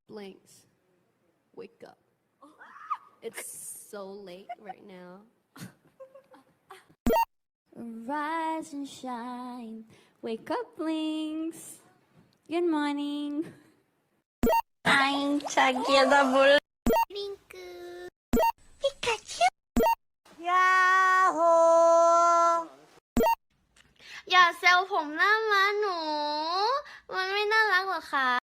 Blinks, wake up. It's so late right now. Rise and shine. Wake up, Blinks. Good morning. I'm Chagiadabul. Blinkeu. Pikachu. Yahoo อย่าแซวผมหน้าม้าหนู มันไม่น่ารักหรอคะ